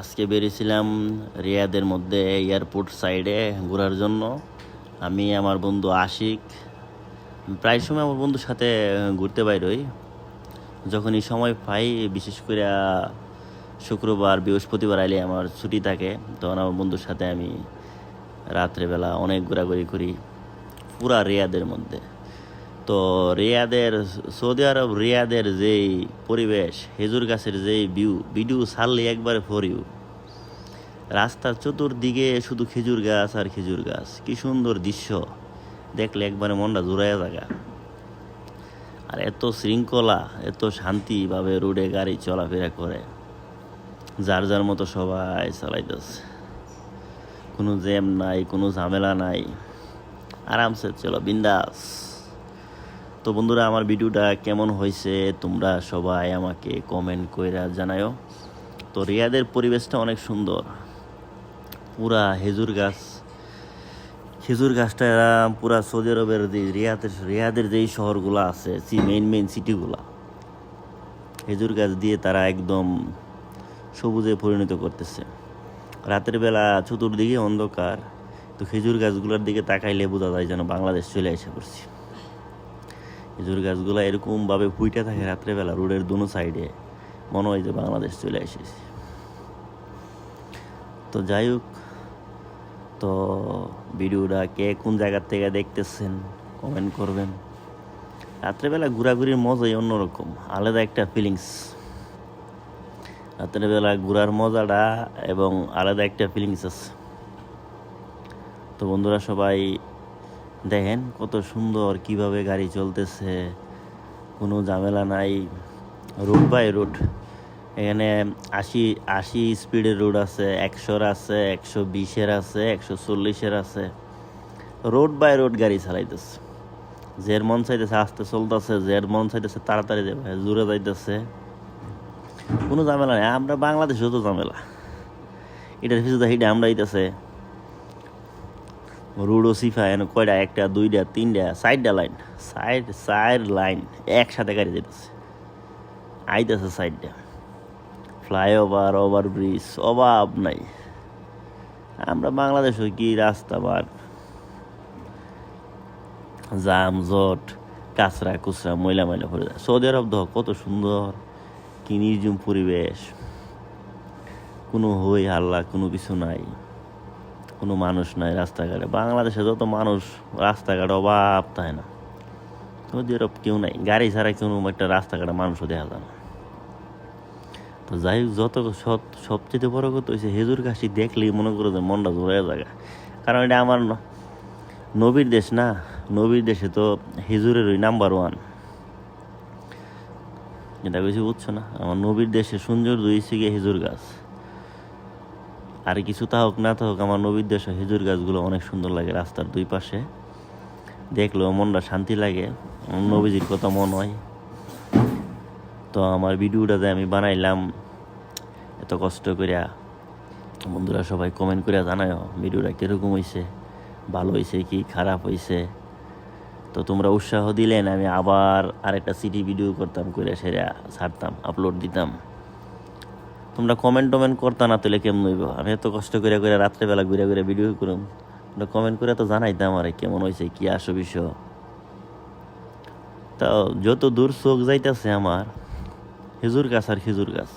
আজকে বেরিয়েছিলাম রিয়াদের মধ্যে এয়ারপোর্ট সাইডে ঘোরার জন্য। আমি আমার বন্ধু আশিক প্রায় সময় আমার বন্ধুর সাথে ঘুরতে বাইরই। যখনই সময় পাই, বিশেষ করে শুক্রবার বৃহস্পতিবার আইলে আমার ছুটি থাকে, তখন আমার বন্ধুর সাথে আমি রাত্রেবেলা অনেক ঘোরাঘুরি করি পুরা রিয়াদের মধ্যে। তো রিয়াদের, সৌদি আরব রিয়াদের যেই পরিবেশ, খেজুর গাছের যেই ভিডিও ছাড়লে একবারে ফর ইউ। রাস্তার চতুর্দিকে শুধু খেজুর গাছ আর খেজুর গাছ, কি সুন্দর দৃশ্য, দেখলে একবারে মনটা জুড়াইয়া জায়গা। আর এত শৃঙ্খলা, এত শান্তিভাবে রোডে গাড়ি চলাফেরা করে, যার যার মতো সবাই চালাইতেছে, কোনো জ্যাম নাই, কোনো ঝামেলা নাই, আরামসে চলো বিন্দাস। তো বন্ধুরা, আমার ভিডিওটা কেমন হয়েছে তোমরা সবাই আমাকে কমেন্ট কইরা জানায়ও। তো রিয়াদের পরিবেশটা অনেক সুন্দর, পুরা খেজুর গাছটা পুরা সৌদি আরবের যে রিয়াদের যেই শহরগুলো আছে, মেইন সিটিগুলা, খেজুর গাছ দিয়ে তারা একদম সবুজে পরিণত করতেছে। রাতের বেলা চতুর্দিকে অন্ধকার, তো খেজুর গাছগুলোর দিকে তাকাইলে বোঝা যায় যেন বাংলাদেশ চলে এসে পড়ছি। খেজুর গাছগুলো এরকমভাবে ফুইটা থাকে রাত্রেবেলা রোডের দোনো সাইডে, মনে হয় যে বাংলাদেশ চলে এসেছে। তো যাই হোক, তো ভিডিওটা কে কোন জায়গার থেকে দেখতেছেন কমেন্ট করবেন। রাত্রেবেলা ঘোরাঘুরির মজাই অন্যরকম, আলাদা একটা ফিলিংস। রাত্রেবেলা ঘোরার মজাটা এবং আলাদা একটা ফিলিংস আছে। তো বন্ধুরা সবাই দেখেন কত সুন্দর কিভাবে গাড়ি চলতেছে, কোনো ঝামেলা নাই, রোড বাই রোড। এখানে 80 স্পিডের রোড আছে, 100-র আছে, 120-এর আছে, 140-এর আছে। রোড বাই রোড গাড়ি চালাইতেছে, যের মন চাইতেছে আস্তে চলতেছে, যের মন চাইতেছে তাড়াতাড়ি যাবে, জোরে যাইতেছে, কোনো ঝামেলা নেই। আমরা বাংলাদেশেও তো ঝামেলা, এটার পিছনে হিটে আমরা আইতেছে রোডও সিফা, এনে কয়টা, 1টা 2টা 3টা 4টা লাইন, 4 লাইন একসাথে গাড়ি যেতেছে, আইতেছে 4টা ফ্লাইওভার, ওভারব্রিজ, অভাব নাই। আমরা বাংলাদেশে কি রাস্তা বার, জাম জট, কাঁচরা কুচরা, ময়লা পড়ে যায়। সৌদি আরব দেখো কত সুন্দর, কি নির্জুম পরিবেশ, কোনো হই হাল্লা, কোনো কিছু নাই, কোনো মানুষ নাই রাস্তাঘাটে। বাংলাদেশে যত মানুষ, রাস্তাঘাটে অভাব থাকে না। সৌদি আরব কেউ নাই, গাড়ি ছাড়া কোনো একটা রাস্তাঘাটে মানুষও দেখা যায় না। তো যাই হোক, সবচেয়ে বড় কথা হয়েছে খেজুর গাছটি দেখলেই মনে করো যে মনটা জোড়ায় জায়গা। কারণ এটা আমার নবীর দেশ না, নবীর দেশে তো খেজুরের ওই নাম্বার 1। এটা বেশি বুঝছো না, আমার নবীর দেশে সৌন্দর্য হয়েছে গিয়ে খেজুর গাছ। আর কিছু তা হোক না তা হোক, আমার নবীর দেশে খেজুর গাছগুলো অনেক সুন্দর লাগে। রাস্তার দুই পাশে দেখলেও মনটা শান্তি লাগে, নবীজির কথা মন হয়। তো আমার ভিডিওটাতে আমি বানাইলাম এত কষ্ট করিয়া। বন্ধুরা সবাই কমেন্ট করে জানায় ভিডিওটা কীরকম হয়েছে, ভালো হয়েছে কি খারাপ হয়েছে। তো তোমরা উৎসাহ দিলেন, আমি আবার আরেকটা সিটি ভিডিও করতাম, করে সেটা ছাড়তাম, আপলোড দিতাম। তোমরা কমেন্ট করতা না, তাহলে কেমন হইব? আমি এত কষ্ট করে রাত্রেবেলা ঘুরে ভিডিও করুম, তোমরা কমেন্ট করে তো জানাইতাম আরে কেমন হয়েছে, কি আসো বিষয়। তো যত দূর চোখ যাইতেছে আমার, খেজুর গাছ আর খেজুর গাছ।